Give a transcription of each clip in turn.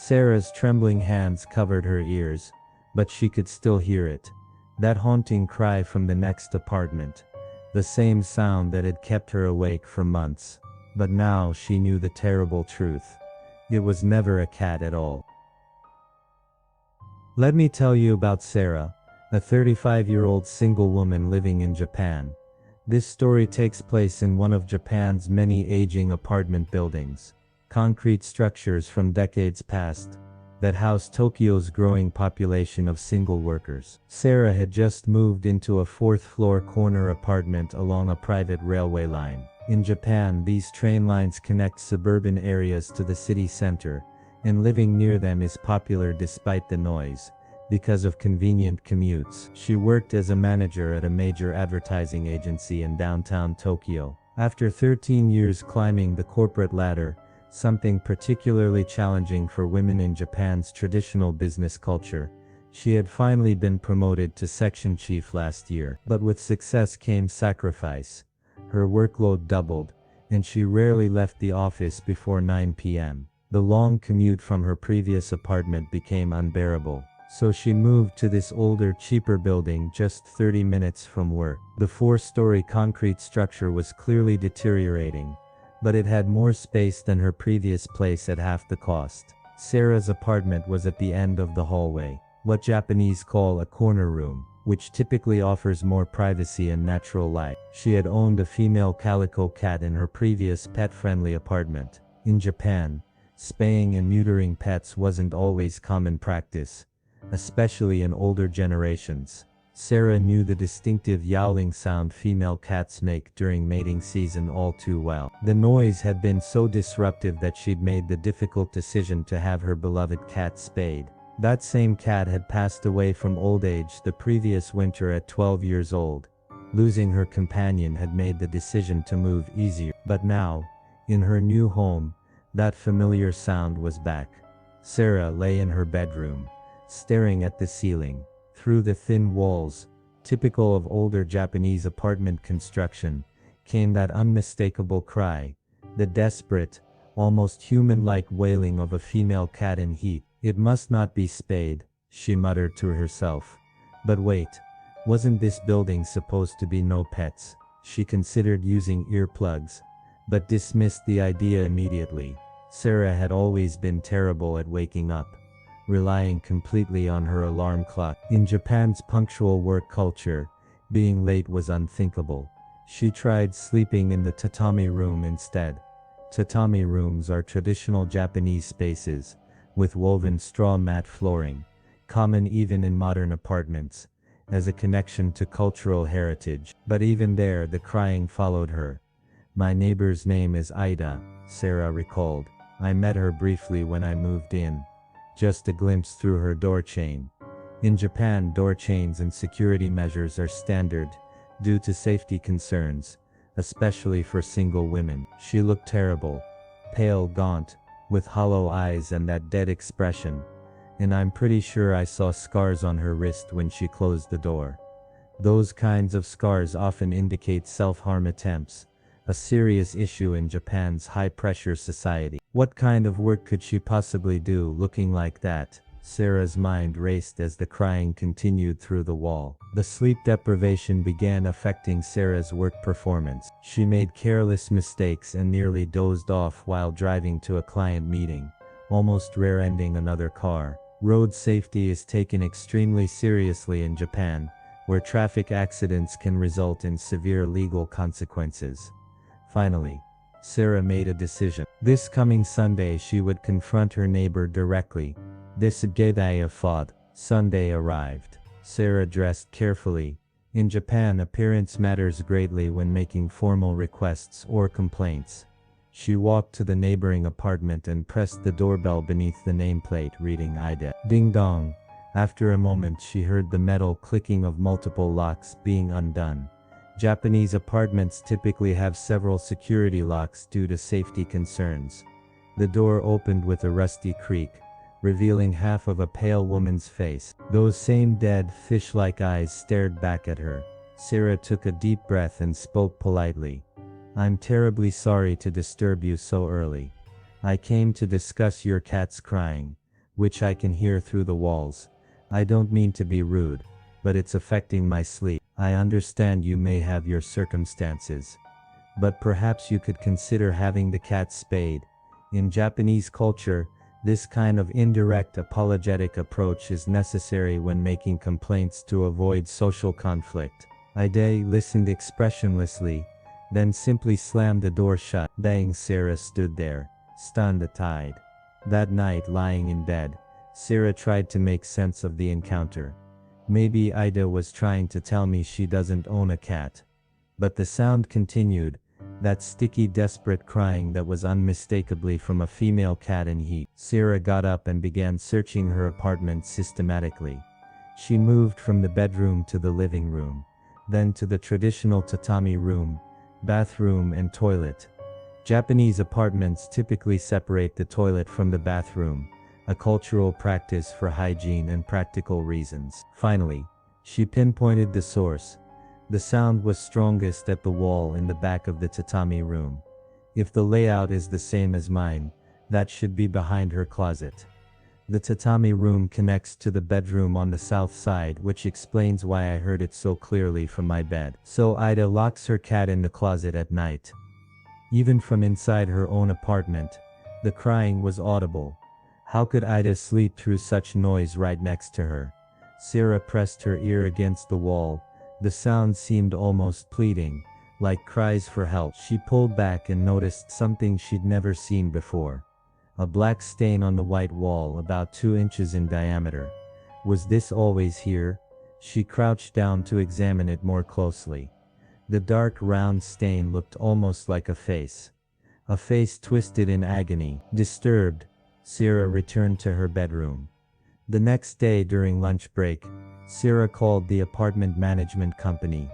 Sarah's trembling hands covered her ears, but she could still hear it. That haunting cry from the next apartment. The same sound that had kept her awake for months. But now she knew the terrible truth. It was never a cat at all. Let me tell you about Sarah, a 35-year-old single woman living in Japan. This story takes place in one of Japan's many aging apartment buildings, concrete structures from decades past, that house Tokyo's growing population of single workers. Sarah had just moved into a fourth-floor corner apartment along a private railway line. In Japan, these train lines connect suburban areas to the city center, and living near them is popular despite the noise, because of convenient commutes. She worked as a manager at a major advertising agency in downtown Tokyo. After 13 years climbing the corporate ladder, something particularly challenging for women in Japan's traditional business culture, she had finally been promoted to section chief last year. But with success came sacrifice. Her workload doubled, and she rarely left the office before 9 p.m. The long commute from her previous apartment became unbearable, so she moved to this older, cheaper building just 30 minutes from work. The 4-story concrete structure was clearly deteriorating, but it had more space than her previous place at half the cost. Sarah's apartment was at the end of the hallway, what Japanese call a corner room, which typically offers more privacy and natural light. She had owned a female calico cat in her previous pet-friendly apartment. In Japan, spaying and neutering pets wasn't always common practice, especially in older generations. Sarah knew the distinctive yowling sound female cats make during mating season all too well. The noise had been so disruptive that she'd made the difficult decision to have her beloved cat spayed. That same cat had passed away from old age the previous winter at 12 years old. Losing her companion had made the decision to move easier. But now, in her new home, that familiar sound was back. Sarah lay in her bedroom, staring at the ceiling. Through the thin walls, typical of older Japanese apartment construction, came that unmistakable cry, the desperate, almost human-like wailing of a female cat in heat. It must not be spayed, she muttered to herself. But wait, wasn't this building supposed to be no pets? She considered using earplugs, but dismissed the idea immediately. Sarah had always been terrible at waking up, relying completely on her alarm clock. In Japan's punctual work culture, being late was unthinkable. She tried sleeping in the tatami room instead. Tatami rooms are traditional Japanese spaces, with woven straw mat flooring, common even in modern apartments, as a connection to cultural heritage. But even there the crying followed her. My neighbor's name is Ida, Sarah recalled. I met her briefly when I moved in. Just a glimpse through her door chain. In Japan, door chains and security measures are standard, due to safety concerns, especially for single women. She looked terrible, pale, gaunt, with hollow eyes and that dead expression, and I'm pretty sure I saw scars on her wrist when she closed the door. Those kinds of scars often indicate self-harm attempts, a serious issue in Japan's high-pressure society. What kind of work could she possibly do looking like that? Sarah's mind raced as the crying continued through the wall. The sleep deprivation began affecting Sarah's work performance. She made careless mistakes and nearly dozed off while driving to a client meeting, almost rear-ending another car. Road safety is taken extremely seriously in Japan, where traffic accidents can result in severe legal consequences. Finally, Sarah made a decision. This coming Sunday she would confront her neighbor directly. This day of thought. Sunday arrived. Sarah dressed carefully. In Japan, appearance matters greatly when making formal requests or complaints. She walked to the neighboring apartment and pressed the doorbell beneath the nameplate reading Ida. Ding dong. After a moment she heard the metal clicking of multiple locks being undone. Japanese apartments typically have several security locks due to safety concerns. The door opened with a rusty creak, revealing half of a pale woman's face. Those same dead, fish-like eyes stared back at her. Sarah took a deep breath and spoke politely. I'm terribly sorry to disturb you so early. I came to discuss your cat's crying. which I can hear through the walls. I don't mean to be rude, but it's affecting my sleep. I understand you may have your circumstances, but perhaps you could consider having the cat spayed. In Japanese culture, this kind of indirect apologetic approach is necessary when making complaints to avoid social conflict. Ida listened expressionlessly, then simply slammed the door shut. Dang, Sarah stood there, stunned-eyed. That night, lying in bed, Sarah tried to make sense of the encounter. Maybe Ida was trying to tell me she doesn't own a cat. But the sound continued, that sticky, desperate crying that was unmistakably from a female cat in heat. Sarah got up and began searching her apartment systematically. She moved from the bedroom to the living room, then to the traditional tatami room, bathroom and toilet. Japanese apartments typically separate the toilet from the bathroom, a cultural practice for hygiene and practical reasons. Finally, she pinpointed the source. The sound was strongest at the wall in the back of the tatami room. If the layout is the same as mine, that should be behind her closet. The tatami room connects to the bedroom on the south side, which explains why I heard it so clearly from my bed. So Ida locks her cat in the closet at night. Even from inside her own apartment, the crying was audible. How could Ida sleep through such noise right next to her? Sarah pressed her ear against the wall. The sound seemed almost pleading, like cries for help. She pulled back and noticed something she'd never seen before. A black stain on the white wall about 2 inches in diameter. Was this always here? She crouched down to examine it more closely. The dark round stain looked almost like a face. A face twisted in agony. Disturbed, Sarah returned to her bedroom. The next day during lunch break, Sarah called the apartment management company.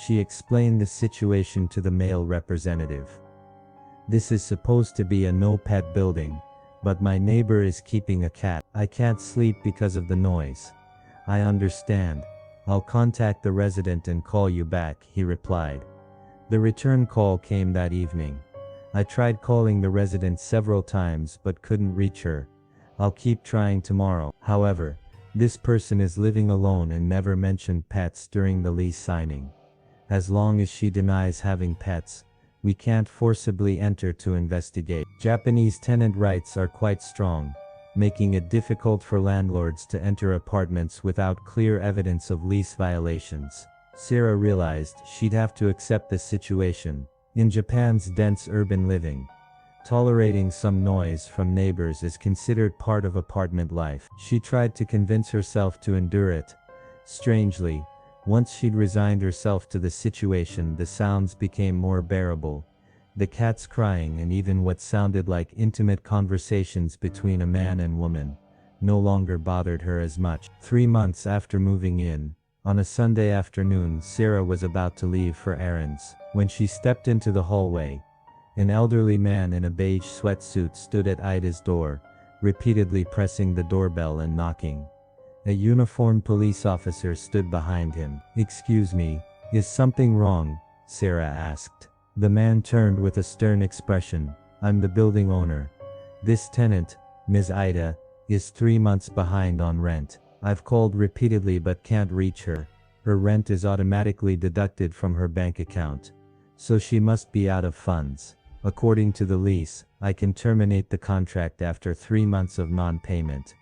She explained the situation to the male representative. This is supposed to be a no-pet building, but my neighbor is keeping a cat. I can't sleep because of the noise. I understand. I'll contact the resident and call you back, he replied. The return call came that evening. I tried calling the resident several times but couldn't reach her. I'll keep trying tomorrow. However, this person is living alone and never mentioned pets during the lease signing. As long as she denies having pets, we can't forcibly enter to investigate. Japanese tenant rights are quite strong, making it difficult for landlords to enter apartments without clear evidence of lease violations. Sarah realized she'd have to accept the situation. In Japan's dense urban living, tolerating some noise from neighbors is considered part of apartment life. She tried to convince herself to endure it. Strangely, once she'd resigned herself to the situation, the sounds became more bearable. The cat's crying and even what sounded like intimate conversations between a man and woman no longer bothered her as much. 3 months after moving in, on a Sunday afternoon, Sarah was about to leave for errands. When she stepped into the hallway, an elderly man in a beige sweatsuit stood at Ida's door, repeatedly pressing the doorbell and knocking. A uniformed police officer stood behind him. "Excuse me, is something wrong?" Sarah asked. The man turned with a stern expression. "I'm the building owner. This tenant, Ms. Ida, is 3 months behind on rent. I've called repeatedly but can't reach her. Her rent is automatically deducted from her bank account, so she must be out of funds. According to the lease, I can terminate the contract after 3 months of non-payment.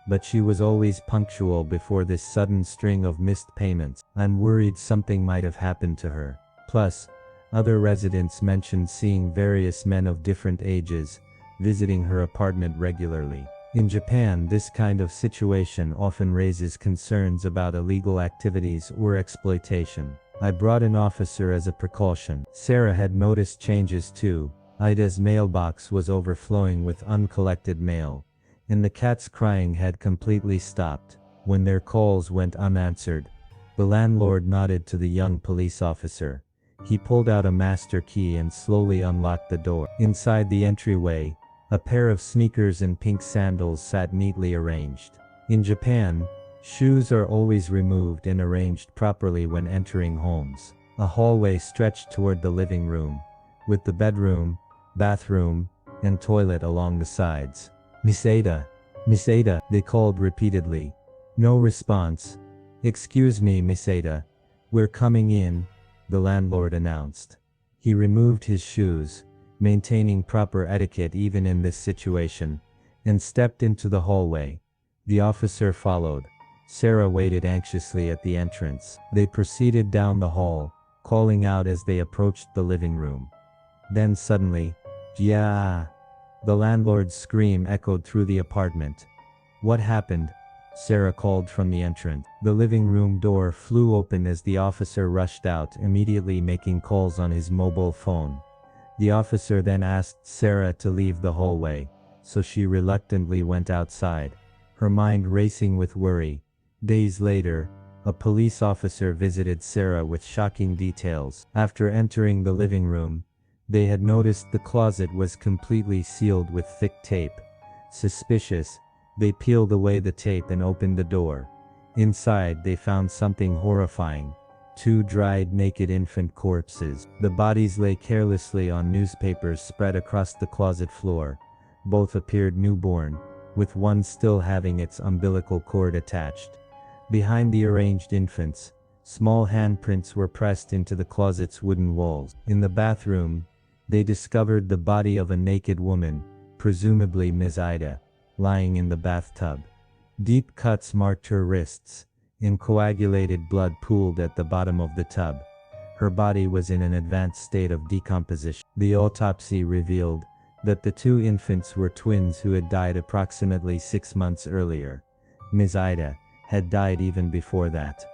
But she was always punctual before this sudden string of missed payments. I'm worried something might have happened to her. Plus, other residents mentioned seeing various men of different ages visiting her apartment regularly. In Japan, this kind of situation often raises concerns about illegal activities or exploitation. I brought an officer as a precaution." Sarah had noticed changes too. Ida's mailbox was overflowing with uncollected mail, and the cat's crying had completely stopped. When their calls went unanswered, the landlord nodded to the young police officer. He pulled out a master key and slowly unlocked the door. Inside the entryway, a pair of sneakers and pink sandals sat neatly arranged. In Japan, shoes are always removed and arranged properly when entering homes. A hallway stretched toward the living room, with the bedroom, bathroom, and toilet along the sides. "Miss Ada, Miss Ada, they called repeatedly. No response. Excuse me, Miss Ada. We're coming in, the landlord announced. He removed his shoes, maintaining proper etiquette even in this situation, and stepped into the hallway. The officer followed. Sarah waited anxiously at the entrance. They proceeded down the hall, calling out as they approached the living room. Then suddenly, "Yeah!" The landlord's scream echoed through the apartment. "What happened?" Sarah called from the entrance. The living room door flew open as the officer rushed out, immediately making calls on his mobile phone. The officer then asked Sarah to leave the hallway, so she reluctantly went outside, her mind racing with worry. Days later, a police officer visited Sarah with shocking details. After entering the living room, they had noticed the closet was completely sealed with thick tape. Suspicious, they peeled away the tape and opened the door. Inside, they found something horrifying. 2 dried naked infant corpses. The bodies lay carelessly on newspapers spread across the closet floor. Both appeared newborn, with one still having its umbilical cord attached. Behind the arranged infants, small handprints were pressed into the closet's wooden walls. In the bathroom, they discovered the body of a naked woman, presumably Ms. Ida, lying in the bathtub. Deep cuts marked her wrists, and coagulated blood pooled at the bottom of the tub. Her body was in an advanced state of decomposition. The autopsy revealed that the 2 infants were twins who had died approximately 6 months earlier. Ms. Ida had died even before that.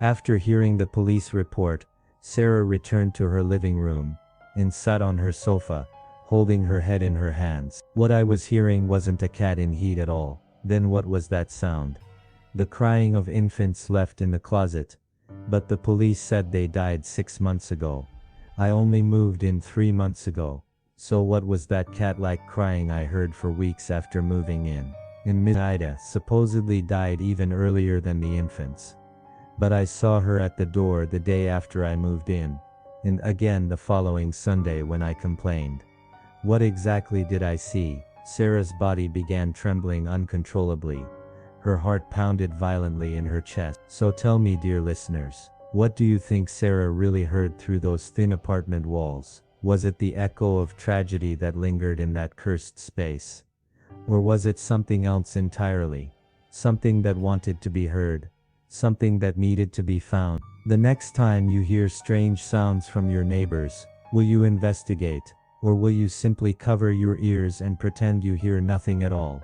After hearing the police report, Sarah returned to her living room and sat on her sofa, holding her head in her hands. What I was hearing wasn't a cat in heat at all. Then what was that sound? The crying of infants left in the closet. But the police said they died 6 months ago. I only moved in 3 months ago. So what was that cat-like crying I heard for weeks after moving in? And Miss Ida supposedly died even earlier than the infants. But I saw her at the door the day after I moved in, and again the following Sunday when I complained. What exactly did I see? Sarah's body began trembling uncontrollably. Her heart pounded violently in her chest. So tell me, dear listeners, what do you think Sarah really heard through those thin apartment walls? Was it the echo of tragedy that lingered in that cursed space? Or was it something else entirely? Something that wanted to be heard? Something that needed to be found? The next time you hear strange sounds from your neighbors, will you investigate? Or will you simply cover your ears and pretend you hear nothing at all?